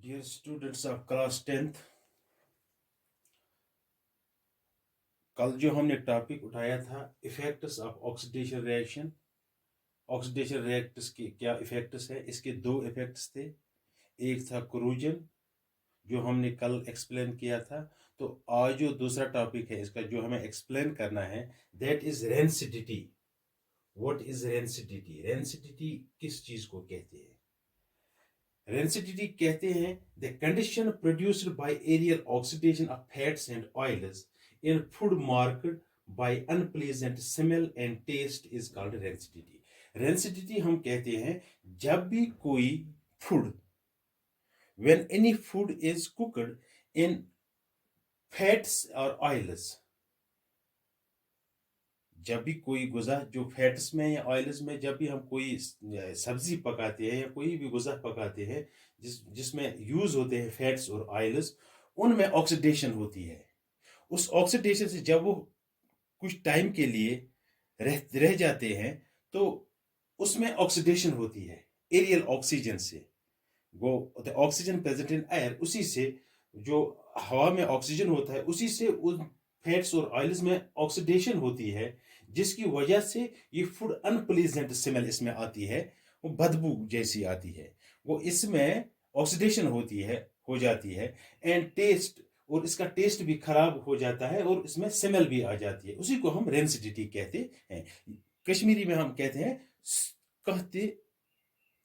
Dear students of class 10th, कल जो हमने टॉपिक उठाया था effects of oxidation reaction. Oxidation reacts के क्या इफेक्ट्स है, इसके दो इफेक्ट्स थे। एक था कोरूजन जो हमने कल एक्सप्लेन किया था। तो आज जो दूसरा टॉपिक है इसका जो हमें एक्सप्लेन करना है that is rancidity. What is rancidity? Rancidity किस चीज को कहते हैं? रेंसिडिटी कहते हैं the condition produced by aerial oxidation of fats and oils in food marked by unpleasant smell and taste is called rancidity. Rancidity हम कहते हैं जब भी कोई food, when any food is cooked in fats or oils, जब भी कोई गुज़ा जो फैट्स में या ऑयल्स में जब भी हम कोई सब्जी पकाते हैं या कोई भी गुज़ा पकाते हैं जिसमें यूज होते हैं फैट्स और ऑयल्स, उनमें ऑक्सीडेशन होती है। उस ऑक्सीडेशन से जब वो कुछ टाइम के लिए रह जाते हैं तो उसमें ऑक्सीडेशन होती है एरियल ऑक्सीजन से। वो ऑक्सीजन प्रेजेंट इन एयर, उसी से जो हवा में ऑक्सीजन होता है उसी से उन फैट्स और ऑयल्स में ऑक्सीडेशन होती है, जिसकी वजह से ये फूड अनप्लीजेंट स्मेल इसमें आती है, वो बदबू जैसी आती है, वो इसमें ऑक्सीडेशन होती है, हो जाती है। एंड टेस्ट, और इसका टेस्ट भी खराब हो जाता है और इसमें स्मेल भी आ जाती है। उसी को हम रेंसिडिटी कहते हैं। कश्मीरी में हम कहते हैं कहते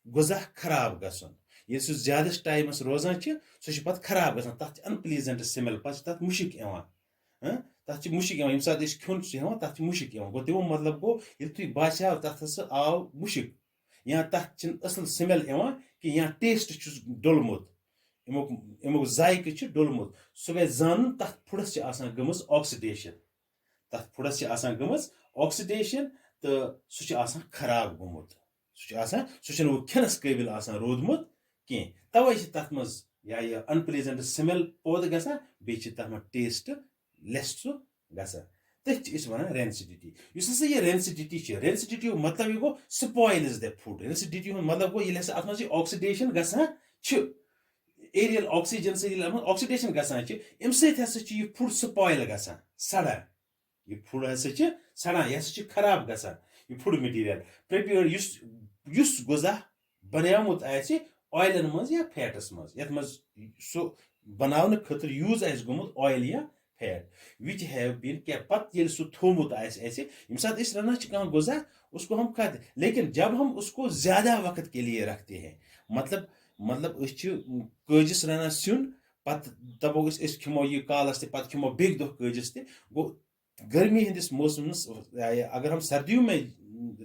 गुज़ा खराब गसन। ये सु ज्यादा टाइम रोजान सह पत खराब गसन, तथ अनप्लीजेंट स्मेल, पत तथ मुशिक यवान, तथ मुशिक यवान, यम खुन हेवान तथ मुशिक यवान। गो तमो मतलब गो ये तुम बास्याव तथ आव मुशिक, या तथ असल स्मेल यवान कि या टेस्ट डोलमुत, अमुक जायक डोलमुत, सह गई जान तथ फुड़स गमज ऑक्सीडेशन, तथ फुड़स गमज ऑक्सीडेशन, तो सह खराब गोमुत, सह वो खेनस काबिल रोदमुत कह। तवे तथ मज या अनप्लीजेंट स्मेल पौध गसान, बे तथ टेस्ट लेस गसान। तथ वन रेंसिडिटी। ये रेंसिडिटी, रेंसिडिटी मतलब गो स्पॉइल्स द फूड। रेंसिडिटी मतलब गो ये अत मज ऑक्सीडेशन गसान, एरियल ऑक्सीजन से ऑक्सीडेशन गसान, अम सह फूड स्पॉइल गसान, सड़ान। ये फूड हसा सड़ान, यह खराब गसान। ये फूड मटीरियल प्रिपेयर गुज़ा बनामुत ऑयलन मज या फैटस मज, यथ मज सो बनाने खतर यूज गोमुत ऑयल या फैट विच हैव बीन क्या पत ये सो थोमुत यम साथ इस रना कह गुज़ा उसको हम खाते, लेकिन जब हम उसको ज्यादा वक्त के लिए रखते हैं, मतलब कजिस रना सुन, पत दपो खमो यह कालस पे खमो बेग दो कजिस ते गो। गर्मी हंदिस मौसम अगर हम सर्दियों में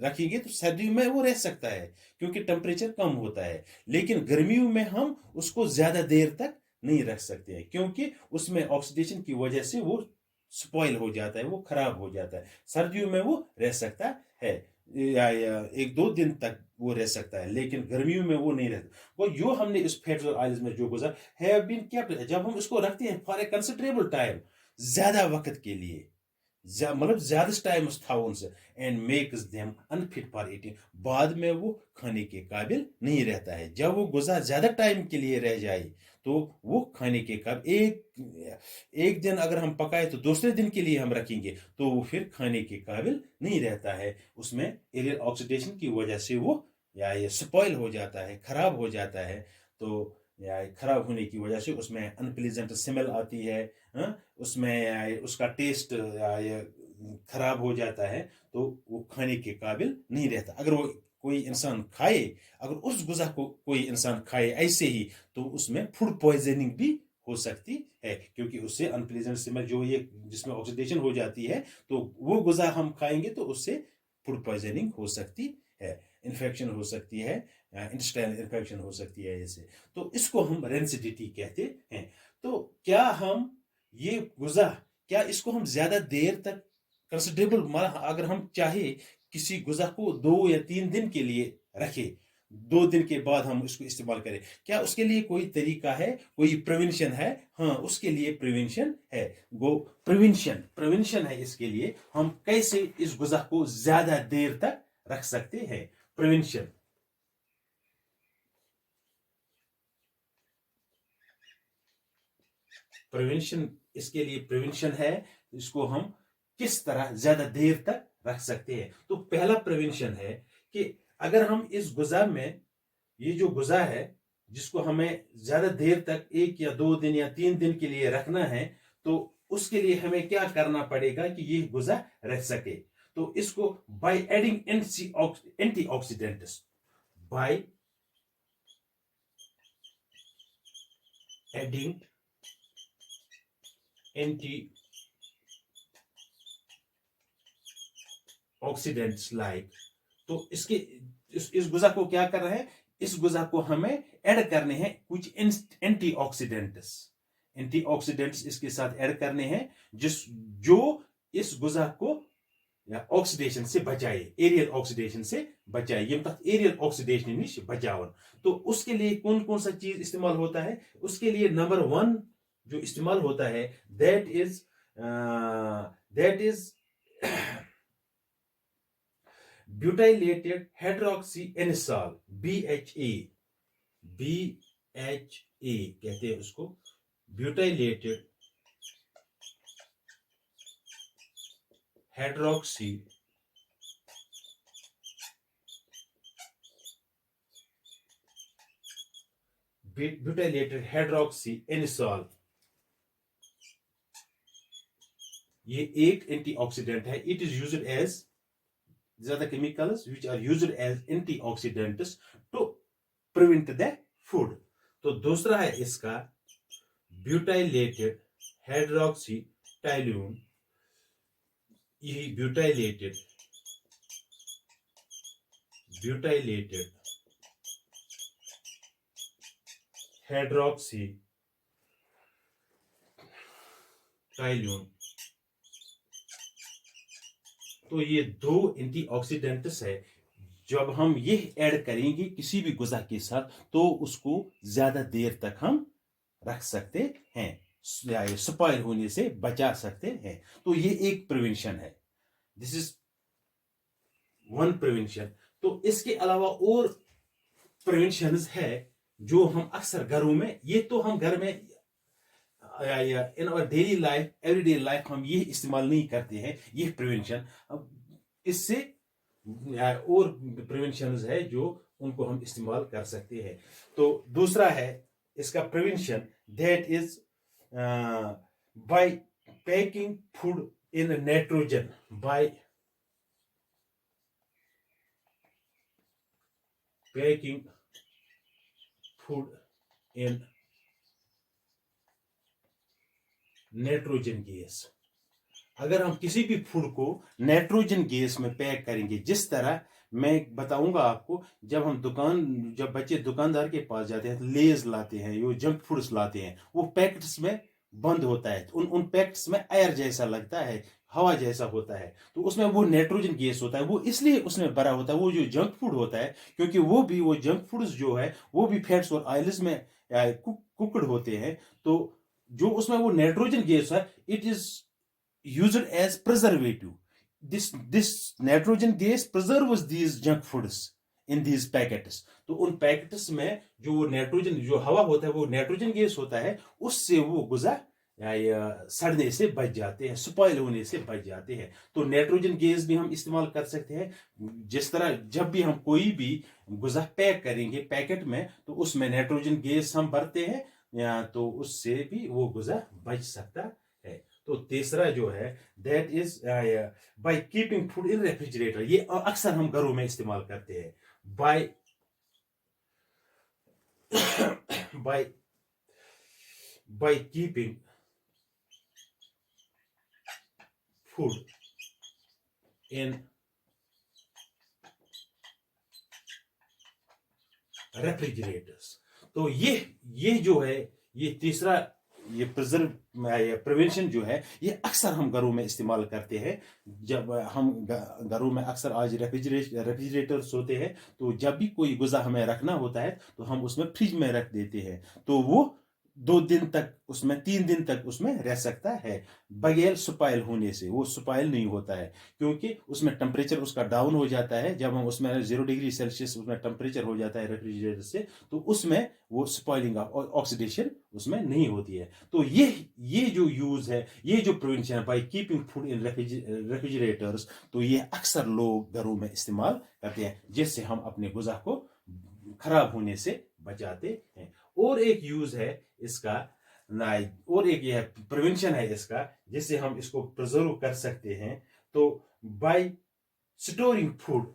रखेंगे तो सर्दियों में वो रह सकता है क्योंकि टेम्परेचर कम होता है, लेकिन गर्मियों में हम उसको ज्यादा देर तक नहीं रख सकते हैं क्योंकि उसमें ऑक्सीडेशन की वजह से वो स्पॉइल हो जाता है, वो खराब हो जाता है। सर्दियों में वो रह सकता है या एक दो दिन तक वो रह सकता है, लेकिन गर्मियों में वो नहीं रहता। वो जो हमने इस फैट्स और ऑयल्स में जो गुजरा हैव बीन केप्ट, जब हम इसको रखते हैं फॉर ए कंसिडरेबल टाइम, ज्यादा वक्त के लिए, मतलब ज्यादा टाइम थाउन से, and makes them unfit for eating, बाद में वो खाने के काबिल नहीं रहता है। जब वो गुज़ा ज्यादा टाइम के लिए रह जाए तो वो खाने के काबिल, एक दिन अगर हम पकाए तो दूसरे दिन के लिए हम रखेंगे तो वो फिर खाने के काबिल नहीं रहता है। उसमें एरियल ऑक्सीडेशन की वजह से वो या ये स्पॉइल हो जाता है, खराब हो जाता है। तो या खराब होने की वजह से उसमें अनप्लीजेंट स्मेल आती है, उसमें उसका टेस्ट खराब हो जाता है, तो वो खाने के काबिल नहीं रहता। अगर वो कोई इंसान खाए, अगर उस गुज़ा को कोई इंसान खाए ऐसे ही, तो उसमें फूड पॉइजनिंग भी हो सकती है क्योंकि उससे अनप्लीजेंट स्मेल जो ये जिसमें ऑक्सीडेशन हो जाती है, तो वो गुज़ा हम खाएंगे तो उससे फूड पॉइजनिंग हो सकती है, इन्फेक्शन हो सकती है, इंटेस्टाइनल इन्फेक्शन हो सकती है ऐसे। तो इसको हम रेंसिडिटी कहते हैं। तो क्या हम ये गुज़ा, क्या इसको हम ज्यादा देर तक कंसिडरेबल, अगर हम चाहे किसी गुज़ा को 2 या 3 दिन के लिए रखे, 2 दिन के बाद हम इसको इस्तेमाल करें, क्या उसके लिए कोई तरीका है, कोई प्रिवेंशन है? हाँ, उसके लिए प्रिवेंशन है। वो प्रिवेंशन है। इसके लिए हम कैसे इस गुज़ा को ज्यादा देर तक रख सकते हैं? प्रिवेंशन प्रिवेंशन, इसके लिए प्रिवेंशन है, इसको हम किस तरह ज्यादा देर तक रख सकते हैं। तो पहला प्रिवेंशन है कि अगर हम इस गुजा में, ये जो गुजा है जिसको हमें ज्यादा देर तक 1 या 2 दिन या 3 दिन के लिए रखना है, तो उसके लिए हमें क्या करना पड़ेगा कि ये गुजा रह सके। तो इसको by adding antioxidants, by adding antioxidants like, तो इसके इस गुजा को क्या कर रहे हैं, इस गुजा को हमें ऐड करने हैं कुछ एंटीऑक्सीडेंट्स, एंटीऑक्सीडेंट्स इसके साथ ऐड करने हैं जो इस गुजा को ऑक्सीडेशन से बचाए, एरियल ऑक्सीडेशन से बचाए, ये तक एरियल ऑक्सीडेशन निश बचावन। तो उसके लिए कौन कौन सा चीज इस्तेमाल होता है, उसके लिए नंबर 1 जो इस्तेमाल होता है that is butylated hydroxy anisole, BHA कहते हैं उसको, ब्यूटाइलेटेड हाइड्रोक्सी एनिसॉल, ये एक एंटीऑक्सीडेंट है। It is used as, these are the chemicals which are used as antioxidants to prevent the food। तो दूसरा है इसका ब्यूटाइलेटेड हाइड्रोक्सीटाइलून, यही ब्यूटाइलेटेड हाइड्रोक्सीटाइलून। तो ये 2 एंटीऑक्सीडेंट्स है, जब हम ये ऐड करेंगे किसी भी गुजा के साथ तो उसको ज्यादा देर तक हम रख सकते हैं, स्पॉइल होने से बचा सकते हैं। तो ये एक प्रिवेंशन है, दिस इज 1 प्रिवेंशन। तो इसके अलावा और प्रिवेंशंस है जो हम अक्सर घरों में, ये तो हम घर में in our daily life, everyday life हम ये इस्तेमाल नहीं करते हैं, ये प्रिवेंशन। इससे और प्रिवेंशन है जो उनको हम इस्तेमाल कर सकते हैं। तो दूसरा है इसका prevention that is by packing food in nitrogen, by packing food in nitrogen gas. अगर हम किसी भी फूड को नाइट्रोजन गैस में पैक करेंगे, जिस तरह मैं बताऊंगा आपको, जब बच्चे दुकानदार के पास जाते हैं तो लेज लाते हैं, यो जंक फूड्स लाते हैं, वो पैकेट्स में बंद होता है, उन पैकेट्स में एयर जैसा लगता है, हवा जैसा होता है, तो उसमें वो नाइट्रोजन गैस होता है। वो इसलिए उसमें भरा होता है, वो जो जंक फूड होता है, क्योंकि वो जंक फूड्स जो है वो भी फैट्स और ऑयल्स में कुकड होते हैं। तो जो उसमें वो नाइट्रोजन गैस है, it is used as preservative. This nitrogen gas preserves these junk foods in these packets. तो उन पैकेट्स में जो नाइट्रोजन, जो हवा होता है, वो नाइट्रोजन गैस होता है, उससे वो गुजा सड़ने से बच जाते हैं, स्पॉइल होने से बच जाते हैं। तो नाइट्रोजन गैस भी हम इस्तेमाल कर सकते हैं, जिस तरह जब भी हम कोई भी गुजा पैक करेंगे पैकेट में, तो उसमें नाइट्रोजन गैस हम भरते हैं, या तो उससे भी वो गुजा बच सकता है। तो तीसरा जो है that is by keeping food in refrigerator, ये अक्सर हम घरों में इस्तेमाल करते हैं। By keeping food in refrigerators. तो ये जो है, ये तीसरा, ये प्रिवेंशन जो है, ये अक्सर हम घरों में इस्तेमाल करते हैं। जब हम घरों में अक्सर आज रेफ्रिजरेटर्स होते हैं, तो जब भी कोई गुजा हमें रखना होता है तो हम उसमें फ्रिज में रख देते हैं, तो वो 2 दिन तक उसमें, 3 दिन तक उसमें रह सकता है बगैर स्पाइल होने से। वो स्पाइल नहीं होता है क्योंकि उसमें टेम्परेचर उसका डाउन हो जाता है। जब हम उसमें 0 डिग्री सेल्सियस उसमें टेम्परेचर हो जाता है रेफ्रिजरेटर से, तो उसमें वो स्पॉइलिंग ऑफ ऑक्सीडेशन उसमें नहीं होती है। तो ये जो यूज है, ये जो प्रिवेंशन है by keeping food in refrigerators, तो ये अक्सर लोग घरों में इस्तेमाल करते हैं, जिससे हम अपने गुज़ा को खराब होने से बचाते हैं। और एक यूज है इसका, और एक यह प्रिवेंशन है इसका, जिससे हम इसको प्रिजर्व कर सकते हैं। तो bye storing food,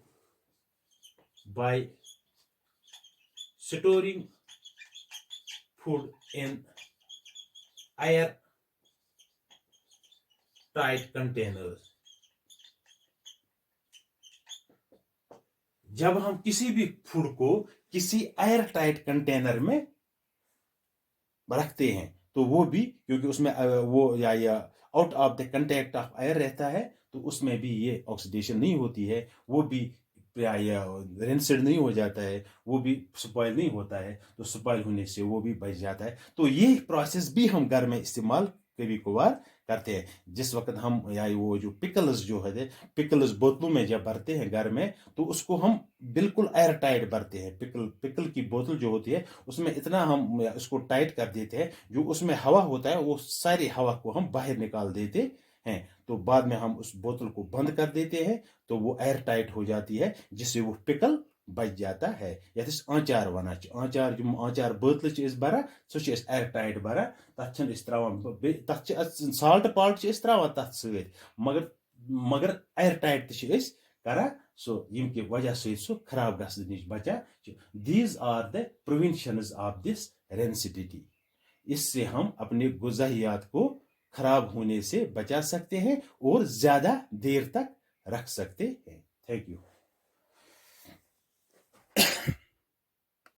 bye storing food in air tight containers, जब हम किसी भी फूड को किसी एयर टाइट कंटेनर में रखते हैं, तो वो भी, क्योंकि उसमें वो या out of the contact of air रहता है, तो उसमें भी ये ऑक्सीडेशन नहीं होती है, वो भी या रेंसिड नहीं हो जाता है, वो भी स्पॉइल नहीं होता है, तो स्पॉइल होने से वो भी बच जाता है। तो ये प्रोसेस भी हम घर में इस्तेमाल कभी कभार करते हैं। जिस वक्त हम या वो जो पिकल्स जो है, पिकल्स बोतलों में जब भरते हैं घर में, तो उसको हम बिल्कुल एयर टाइट भरते हैं। पिकल की बोतल जो होती है, उसमें इतना हम उसको टाइट कर देते हैं, जो उसमें हवा होता है वो सारी हवा को हम बाहर निकाल देते हैं। तो बाद में हम उस बोतल को बंद कर देते हैं, तो वो एयर टाइट हो जाती है, जिससे वो पिकल बच जाता है। यस आचार वन, आचार जो आचार बोतल भरान सह एयर टाइट भरान, तथ तथ साल्ट पाल्ट त्रावान तथ सत, मगर एयर टाइट करान सो यम वजह सह खराब गसन नश बचान। These are the preventions of this rancidity. इससे हम अपने गुजाहियात को खराब होने से बचा सकते हैं और ज्यादा देर तक रख सकते हैं। Thank you.